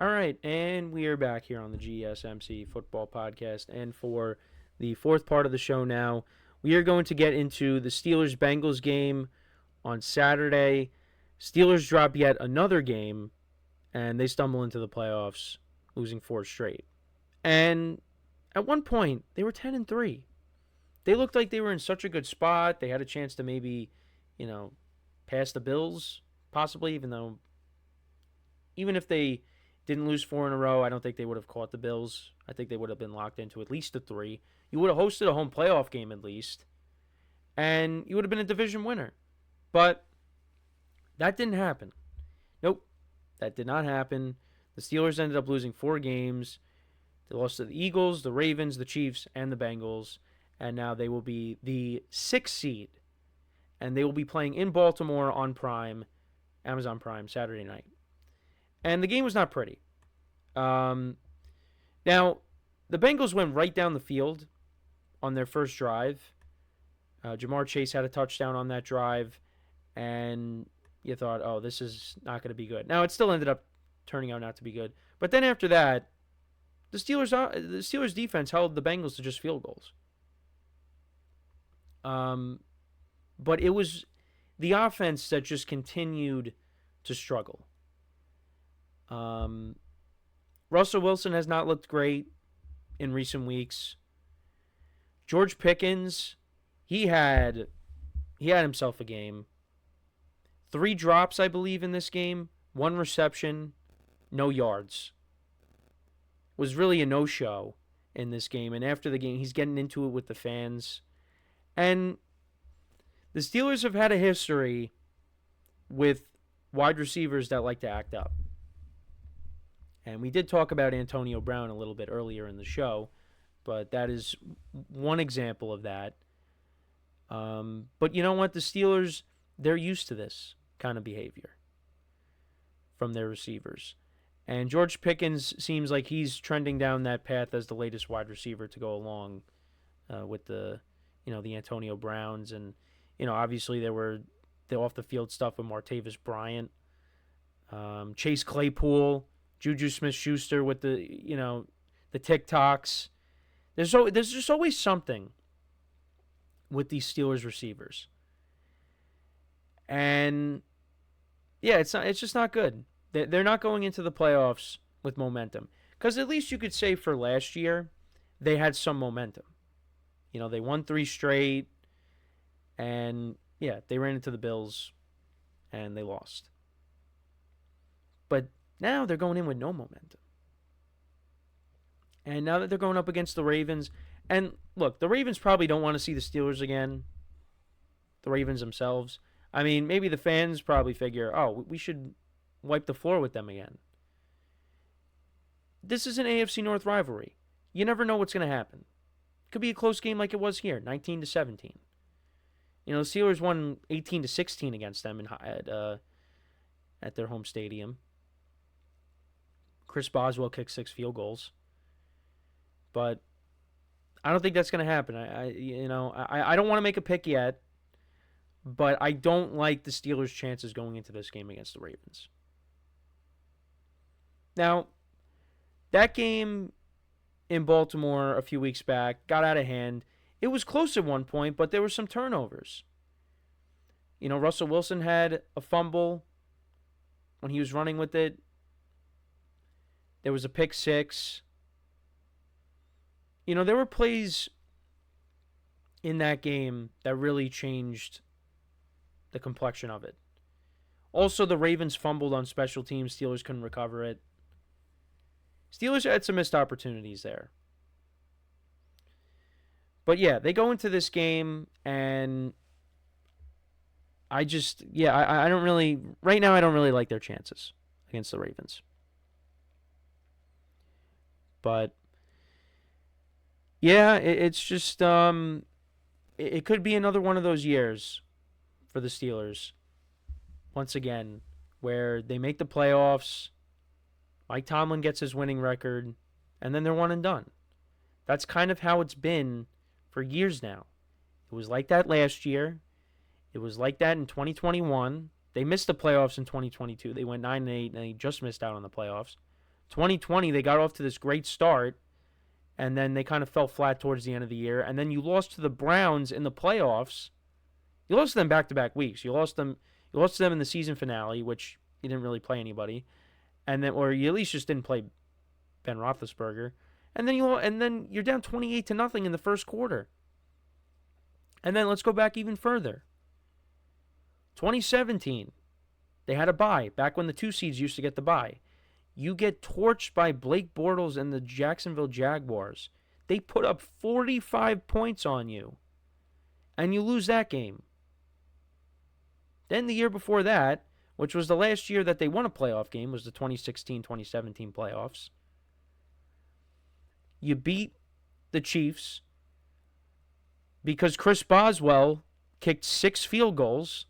All right, and we are back here on the GSMC Football Podcast. And for the fourth part of the show now, we are going to get into the Steelers-Bengals game on Saturday. Steelers drop yet another game, and they stumble into the playoffs, losing 4 straight. And at one point, they were 10-3. They looked like they were in such a good spot. They had a chance to maybe, pass the Bills, possibly, even if they didn't lose 4 in a row, I don't think they would have caught the Bills. I think they would have been locked into at least a 3. You would have hosted a home playoff game at least, and you would have been a division winner. But that didn't happen. Nope, that did not happen. The Steelers ended up losing 4 games. They lost to the Eagles, the Ravens, the Chiefs, and the Bengals, and now they will be the 6th seed, and they will be playing in Baltimore on Prime, Amazon Prime, Saturday night. And the game was not pretty. Now, the Bengals went right down the field on their first drive. Jamar Chase had a touchdown on that drive, and you thought, oh, this is not going to be good. Now, it still ended up turning out not to be good. But then after that, the Steelers defense held the Bengals to just field goals. But it was the offense that just continued to struggle. Russell Wilson has not looked great in recent weeks. George Pickens, he had himself a game. 3 drops, I believe, in this game. 1 reception, no yards. It was really a no-show in this game. And after the game, he's getting into it with the fans. And the Steelers have had a history with wide receivers that like to act up. And we did talk about Antonio Brown a little bit earlier in the show, but that is one example of that. But you know what? The Steelers, they're used to this kind of behavior from their receivers. And George Pickens seems like he's trending down that path as the latest wide receiver to go along with the Antonio Browns. And, obviously there were the off-the-field stuff with Martavis Bryant, Chase Claypool, Juju Smith-Schuster with the TikToks. There's just always something with these Steelers receivers. And yeah, it's just not good. They're not going into the playoffs with momentum. Because at least you could say for last year, they had some momentum. They won 3 straight, and yeah, they ran into the Bills, and they lost. But now they're going in with no momentum. And now that they're going up against the Ravens, and look, the Ravens probably don't want to see the Steelers again. The Ravens themselves. I mean, maybe the fans probably figure, oh, we should wipe the floor with them again. This is an AFC North rivalry. You never know what's going to happen. It could be a close game like it was here, 19-17. The Steelers won 18-16 against them at their home stadium. Chris Boswell kicked 6 field goals. But I don't think that's going to happen. I don't want to make a pick yet, but I don't like the Steelers' chances going into this game against the Ravens. Now, that game in Baltimore a few weeks back got out of hand. It was close at one point, but there were some turnovers. Russell Wilson had a fumble when he was running with it. There was a pick 6. There were plays in that game that really changed the complexion of it. Also, the Ravens fumbled on special teams. Steelers couldn't recover it. Steelers had some missed opportunities there. But yeah, they go into this game, and I don't really, right now I don't really like their chances against the Ravens. But yeah, it's just, it could be another one of those years for the Steelers, once again, where they make the playoffs, Mike Tomlin gets his winning record, and then they're one and done. That's kind of how it's been for years now. It was like that last year. It was like that in 2021. They missed the playoffs in 2022. They went 9-8, and they just missed out on the playoffs. 2020, they got off to this great start, and then they kind of fell flat towards the end of the year. And then you lost to the Browns in the playoffs. You lost to them back-to-back weeks. You lost to them in the season finale, which you didn't really play anybody, and then, or you at least just didn't play Ben Roethlisberger. And then you're down 28-0 in the first quarter. And then let's go back even further. 2017, they had a bye, back when the 2 seeds used to get the bye. You get torched by Blake Bortles and the Jacksonville Jaguars. They put up 45 points on you, and you lose that game. Then the year before that, which was the last year that they won a playoff game, was the 2016-2017 playoffs. You beat the Chiefs because Chris Boswell kicked 6 field goals.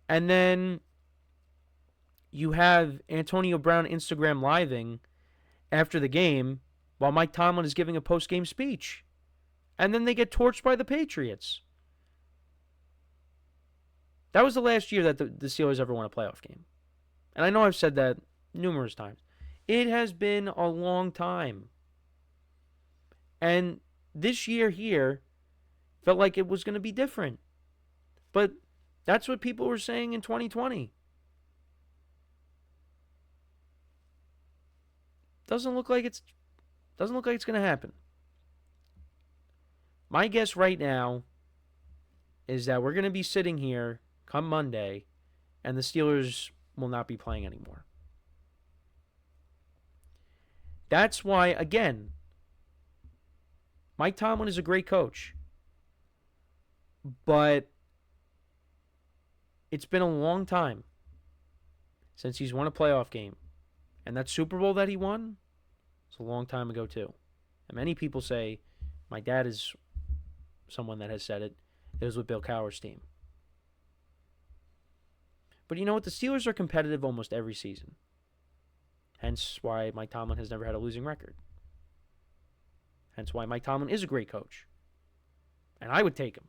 And then you have Antonio Brown Instagram living after the game while Mike Tomlin is giving a post-game speech. And then they get torched by the Patriots. That was the last year that the Steelers ever won a playoff game. And I know I've said that numerous times. It has been a long time. And this year here felt like it was going to be different. But that's what people were saying in 2020. Doesn't look like it's going to happen. My guess right now is that we're going to be sitting here come Monday, and the Steelers will not be playing anymore. That's why, again, Mike Tomlin is a great coach. But it's been a long time since he's won a playoff game. And that Super Bowl that he won, it's a long time ago too. And many people say, my dad is someone that has said it was with Bill Cowher's team. But you know what? The Steelers are competitive almost every season. Hence why Mike Tomlin has never had a losing record. Hence why Mike Tomlin is a great coach. And I would take him.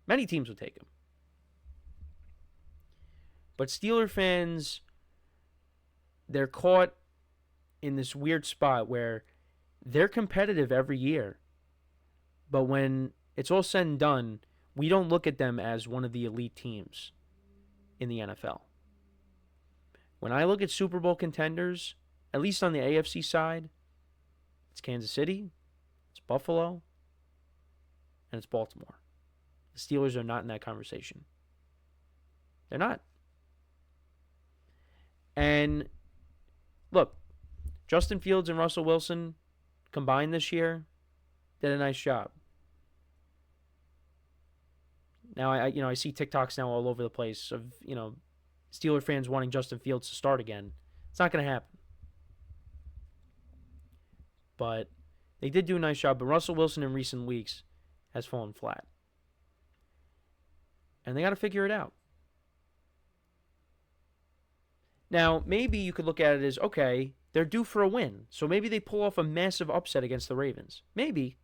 Many teams would take him. But Steeler fans, they're caught in this weird spot where they're competitive every year. But when it's all said and done, we don't look at them as one of the elite teams in the NFL. When I look at Super Bowl contenders, at least on the AFC side, it's Kansas City, it's Buffalo, and it's Baltimore. The Steelers are not in that conversation. They're not. And look, Justin Fields and Russell Wilson combined this year did a nice job. Now I see TikToks now all over the place of, Steeler fans wanting Justin Fields to start again. It's not going to happen. But they did do a nice job. But Russell Wilson in recent weeks has fallen flat. And they got to figure it out. Now, maybe you could look at it as, okay, they're due for a win. So maybe they pull off a massive upset against the Ravens. Maybe.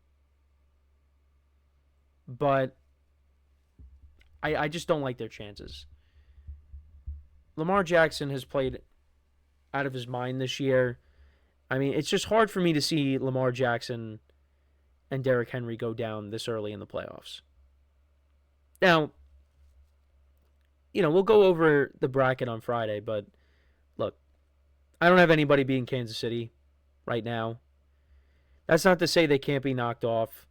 But I just don't like their chances. Lamar Jackson has played out of his mind this year. I mean, it's just hard for me to see Lamar Jackson and Derrick Henry go down this early in the playoffs. Now, we'll go over the bracket on Friday, but look, I don't have anybody beating Kansas City right now. That's not to say they can't be knocked off,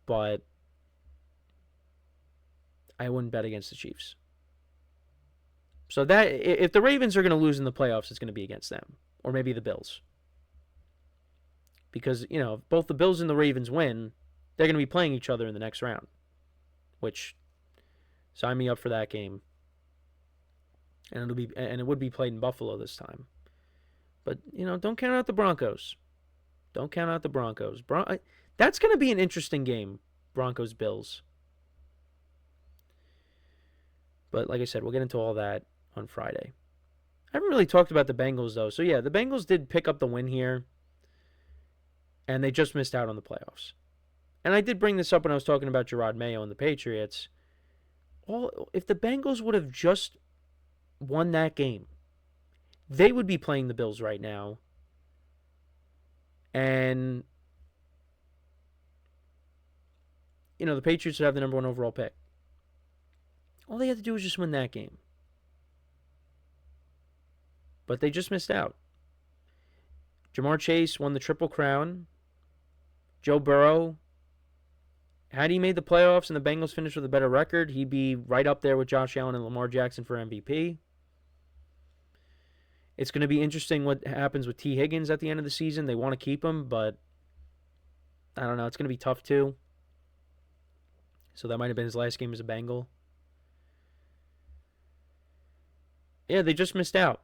but I wouldn't bet against the Chiefs. So that if the Ravens are going to lose in the playoffs, it's going to be against them. Or maybe the Bills. Because, if both the Bills and the Ravens win, they're going to be playing each other in the next round. Which, sign me up for that game. And it would be played in Buffalo this time. But, don't count out the Broncos. Don't count out the Broncos. That's going to be an interesting game, Broncos-Bills. But like I said, we'll get into all that on Friday. I haven't really talked about the Bengals, though. So, yeah, the Bengals did pick up the win here. And they just missed out on the playoffs. And I did bring this up when I was talking about Gerard Mayo and the Patriots. If the Bengals would have just won that game, they would be playing the Bills right now. And, the Patriots would have the number 1 overall pick. All they had to do was just win that game. But they just missed out. Jamar Chase won the Triple Crown. Joe Burrow, had he made the playoffs and the Bengals finished with a better record, he'd be right up there with Josh Allen and Lamar Jackson for MVP. It's going to be interesting what happens with T. Higgins at the end of the season. They want to keep him, but I don't know. It's going to be tough too. So that might have been his last game as a Bengal. Yeah, they just missed out.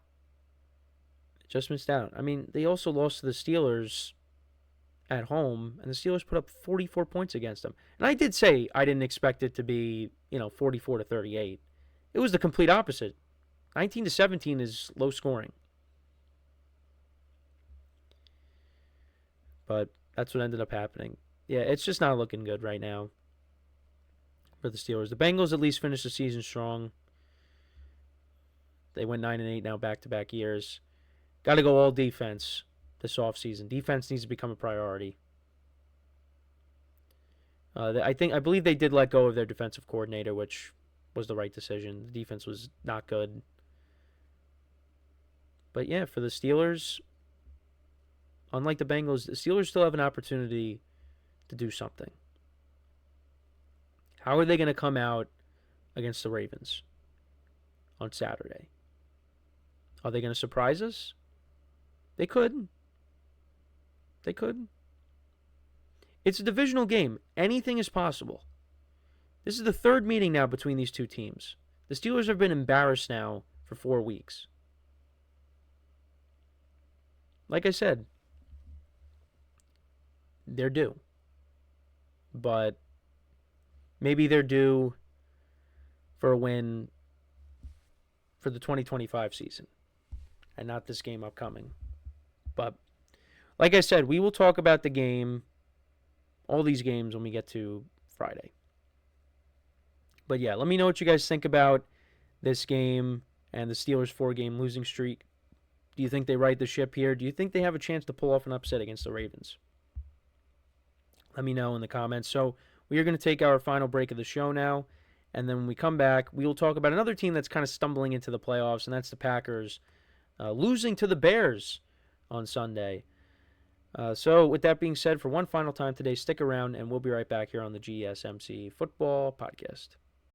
I mean, they also lost to the Steelers at home, and the Steelers put up 44 points against them. And I did say I didn't expect it to be, 44-38. It was the complete opposite. 19-17 is low scoring. But that's what ended up happening. Yeah, it's just not looking good right now for the Steelers. The Bengals at least finished the season strong. They went 9-8 now back-to-back years. Got to go all defense this offseason. Defense needs to become a priority. I believe they did let go of their defensive coordinator, which was the right decision. The defense was not good. But yeah, for the Steelers, unlike the Bengals, the Steelers still have an opportunity to do something. How are they going to come out against the Ravens on Saturday? Are they going to surprise us? They could. It's a divisional game. Anything is possible. This is the third meeting now between these two teams. The Steelers have been embarrassed now for 4 weeks. Like I said, they're due. But maybe they're due for a win for the 2025 season and not this game upcoming. But like I said, we will talk about the game, all these games, when we get to Friday. But yeah, let me know what you guys think about this game and the Steelers' 4-game losing streak. Do you think they right the ship here? Do you think they have a chance to pull off an upset against the Ravens? Let me know in the comments. So we are going to take our final break of the show now. And then when we come back, we will talk about another team that's kind of stumbling into the playoffs, and that's the Packers losing to the Bears on Sunday. So with that being said, for one final time today, stick around, and we'll be right back here on the GSMC Football Podcast.